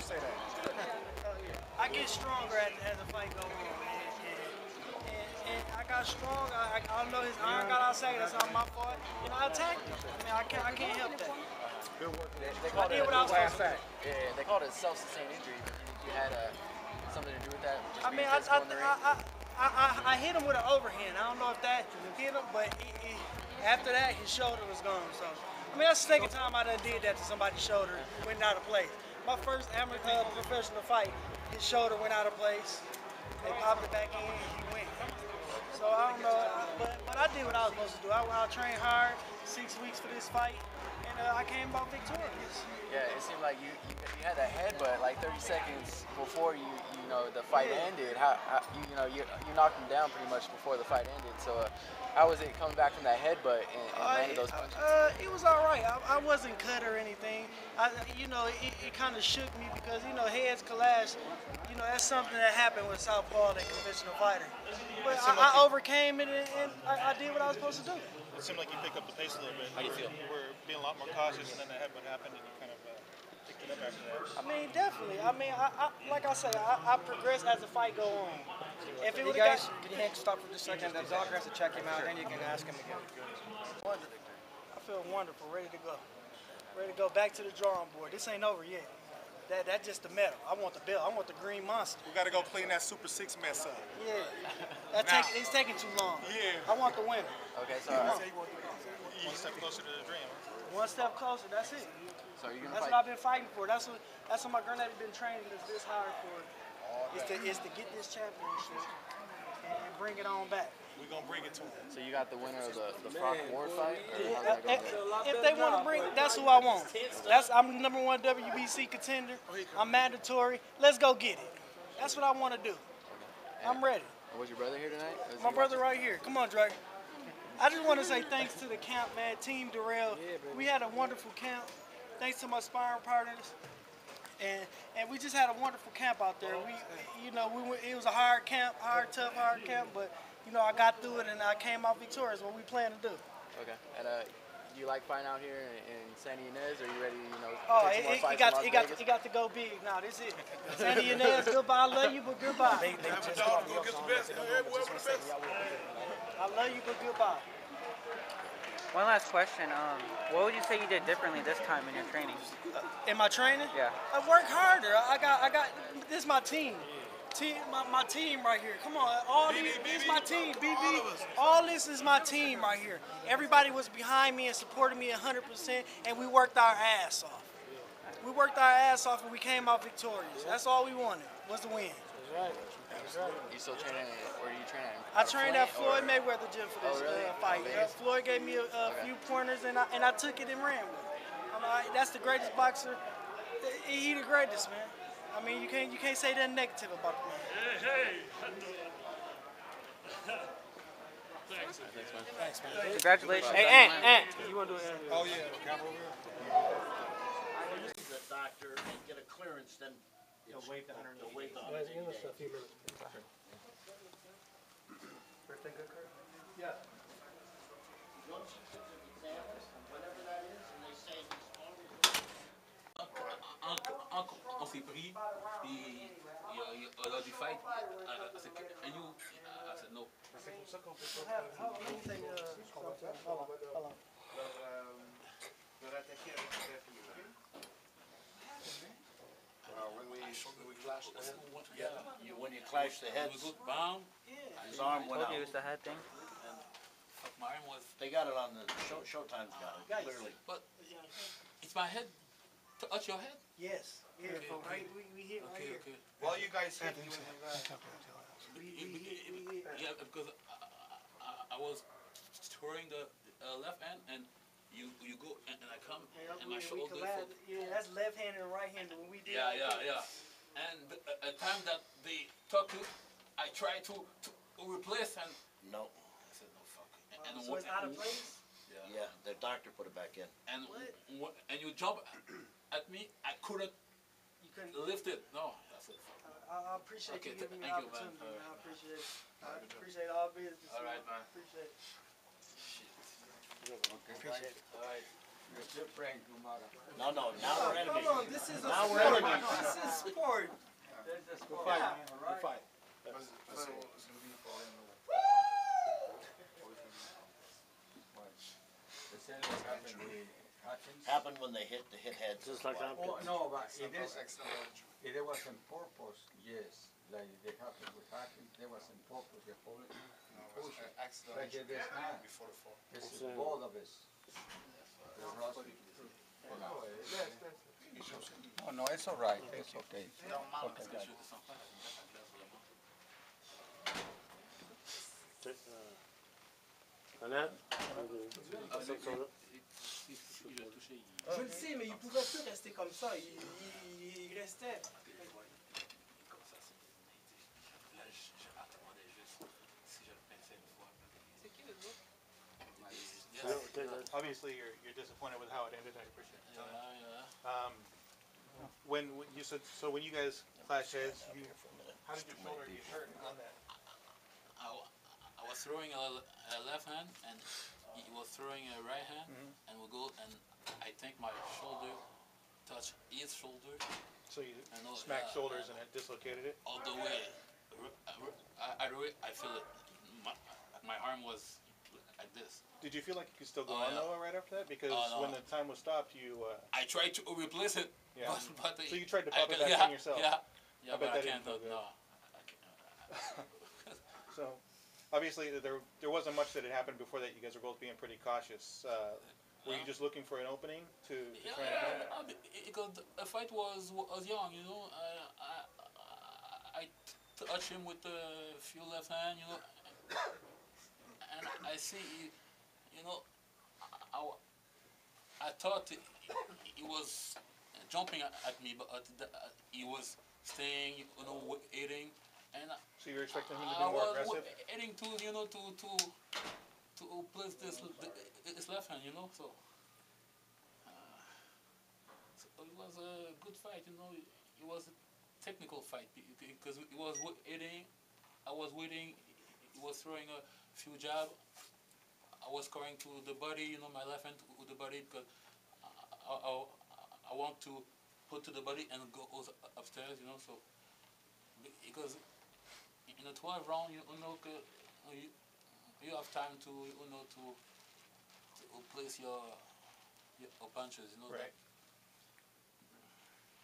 say that. I get stronger as the fight goes on, and I got strong. I don't know his iron got outside. That's not my fault. And I attacked him. I mean, I can't help that. Good work. They called it they called it self-sustained injury. But you had something to do with that? Just I mean, I hit him with an overhand. I don't know if that hit him, but after that, his shoulder was gone. So, I mean, that's the second time I done did that to somebody's shoulder, went out of place. My first amateur professional fight, his shoulder went out of place. They popped it back in, he went. So I don't know, but I did what I was supposed to do. I trained hard, 6 weeks for this fight, and I came out victorious. Yeah, it seemed like you had that headbutt like 30 seconds before you know the fight ended. You knocked him down pretty much before the fight ended. So how was it coming back from that headbutt and landing those punches? It was all right. I wasn't cut or anything. It kind of shook me because heads collapse. That's something that happened with southpaw and conventional fighter. But I overcame it and I did what I was supposed to do. It seemed like you picked up the pace a little bit. How do you feel? You were being a lot more cautious, and then the headbutt happened, and you kind of picked it up after that. I mean, definitely. I mean, like I say, I progress as the fight go on. If it You guys, can you stop for just a second? The doctor has to check him out, then you can ask him again. I feel wonderful, ready to go. Ready to go back to the drawing board. This ain't over yet. That's just the medal. I want the belt. I want the green monster. We got to go clean that Super 6 mess up. Yeah. It's taking too long. Yeah. I want the winner. Okay, so One step closer to the dream. One step closer, that's it. So you're gonna That's fight. what I've been fighting for. That's what my granddaddy been training this hard for. Is to get this championship and bring it on back. We're going to bring it to him. So you got the winner of the Frock Ward fight? If they want to bring, that's who I want. I'm the #1 WBC contender. I'm mandatory. Let's go get it. That's what I want to do. I'm ready. Was your brother here tonight? My brother right here. Come on, Drake. I just want to say thanks to the camp, man. Team Dirrell. We had a wonderful camp. Thanks to my sparring partners. And we just had a wonderful camp out there. It was a hard camp, tough camp, but I got through it and I came out victorious. What we plan to do. Okay. And do you like fighting out here in Santa Ynez, or are you ready to take some more it fights got in Las Vegas? it got to go big. Now this is it. Santa Ynez, goodbye. I love you, but goodbye. They just got the best. I love you, but goodbye. One last question. What would you say you did differently this time in your training? In my training? Yeah. I work harder. I got. This is my team. My team right here. Come on, this is my team. BB. All this is my team right here. Everybody was behind me and supported me 100%, and we worked our ass off. We worked our ass off, and we came out victorious. That's all we wanted was to win. You still training, or do you train at? I trained at Floyd Mayweather gym for this fight. Floyd gave me a few pointers, and I took it and ran with it. That's the greatest boxer. He the greatest, man. I mean, you can't say that negative about the man. Thanks, man. Congratulations. Hey, Ant. You want to do it? Oh, yeah. Camera over here. The doctor and get a clearance, then He'll wait the 180 they'll wait the days. 180 days. A few minutes. Everything good, Kurt? Yeah. Once you took the exams, whatever that is, and they say he's Uncle, on s'est pris, puis il a dû fight. And you, I said no. Let me take hold on. when we clashed the head. Yeah, when you clash the heads, Bam. his arm went out. Told you it was the head thing. My arm was. They got it on the Showtime's got it clearly. But it's my head. Touch your head. Yes. Yeah. Okay, Right. We hit right here. Okay. While you guys hit, you Yeah, because I was throwing the left hand, and you go and I come and my shoulder. Yeah, that's left-handed and right-handed when we did. Yeah. And a time that they talk to, I try to replace, and No. I said no fuck. So it's out of place. Yeah, the doctor put it back in. And you jump at me, I couldn't You couldn't. lift it. No, I said fuck. I appreciate you giving me the thank you, opportunity. man. I appreciate it. I appreciate all business. All right, man. Appreciate it. Appreciate it. All right. No, now we're enemies. Come on, this is a Now we're sport. enemies. This is happen when they hit heads? Just like that. Oh, no, but it was on purpose, yes. Like they happened with hacking, there was on purpose, the whole push. Like it is not. This is both of us. The Rossi. Oh, no, it's all right, it's okay. Okay, guys. Annette? Je le sais, mais il pouvait plus rester comme ça. Il restait. Obviously, you're disappointed with how it ended. I appreciate it. When you guys clash heads, how did your shoulder get hurt on that? I was throwing a left hand, and he was throwing a right hand, and we go, and I think my shoulder touched his shoulder. So you smacked shoulders and it dislocated it? All the way. I feel it. My arm was like this. Did you feel like you could still go on though right after that? Because when the time was stopped, you... I tried to replace it, but so you tried to pop it back on yourself? Yeah, but I can't. No. So, obviously, there wasn't much that had happened before that. You guys were both being pretty cautious. Were you just looking for an opening to try and hit? Because the fight was young, you know. I touched him with a few left hand, you know, and I see, you know, I thought he was jumping at me, but he was staying, you know, eating, and so you're expecting him to be more aggressive? I was eating to, you know, to place this left hand, you know, so it was a good fight, you know. It was a technical fight because it was eating, I was waiting, he was throwing a few jabs, I was scoring to the body, you know, my left hand to the body because I want to put to the body and go upstairs, you know, so because in the 12th round, you know, you have time to, you know, to place your punches, you know. Right.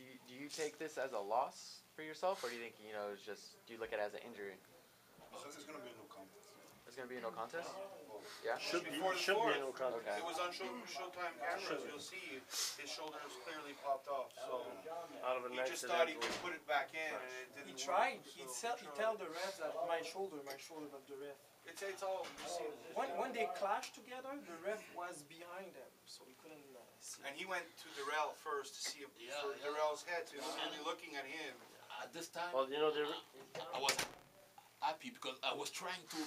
Do you take this as a loss for yourself, or do you think, you know, it's just, do you look at it as an injury? So it's going to be a no contest. It's going to be a no contest? Yeah? Should be Before a no contest. Okay. It was on Showtime cameras. You'll see his shoulders clearly popped off. So Out of a he nice just thought he could put it back in, and it didn't. He tried. He tell the ref that my shoulder of the ref. It's all. You see, When they clashed together, the ref was behind them, so he couldn't see. and he went to Dirrell first to see him for Dirrell's head, to really looking at him. At this time, Well, you know, I was happy because I was trying to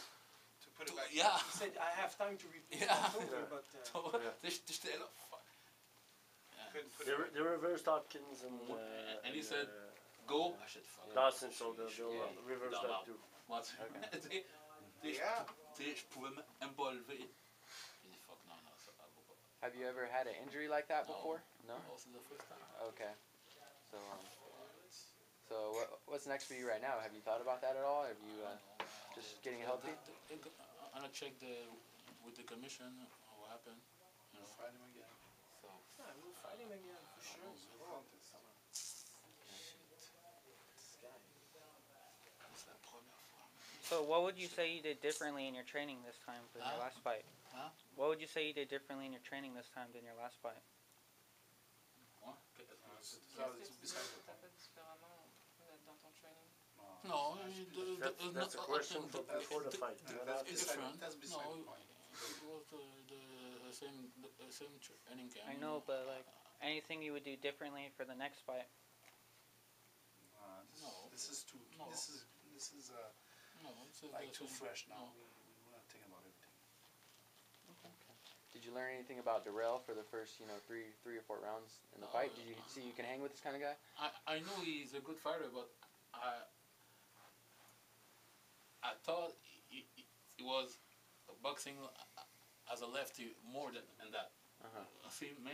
Put it back. He said, I have time to replace Yeah. my shoulder, but Couldn't put they, it back. they reversed Hopkins and he said, go. I said, fuck. Dawson, so they'll reverse that too. Moi, je pouvais même pas lever. J'ai dit, fuck, non, ça va pas. Have you ever had an injury like that before? No? No, c'est the first time. Okay. So what's next for you right now? Have you thought about that at all? Have you just getting healthy? I'm gonna check with the commission what happened. You know. Fight him again. So. yeah, we'll fight him again for sure. C'est la première fois. So what would you say you did differently in your training this time than your last fight? Huh? What would you say you did differently in your training this time than your last fight? What? Ça, c'est bizarre. No, That's a question for before the fight. it's different. That's beside No, the point. it was the same training camp. I know, but like anything you would do differently for the next fight? No. This is too. No. This is No, it's like the too same- fresh now. no. We're not thinking about everything. Did you learn anything about Dirrell for the first, you know, three or four rounds in the fight? Did you see you can hang with this kind of guy? I know he's a good fighter, but I thought he was boxing as a lefty more than that. See, man,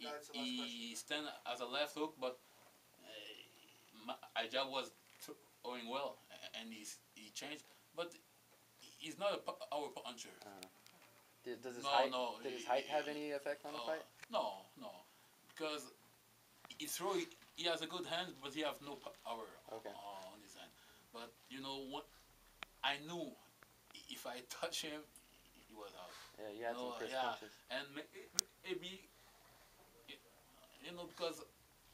That's the last he stand as a left hook, but Ajab was throwing well, and he changed, but he's not a power puncher. Does his No, height? no, Did his height have any effect on the fight? No, because he has a good hand, but he have no power on his hand. But you know what? I knew if I touch him, he was out. Yeah, you had some crisp punches. And maybe because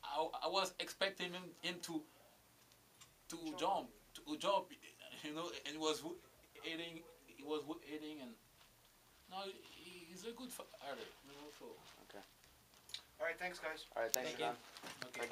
I was expecting him to jump, and he was hitting, and no, he's a good fighter, so. Okay. All right, thanks, guys. All right, thanks, John. Okay.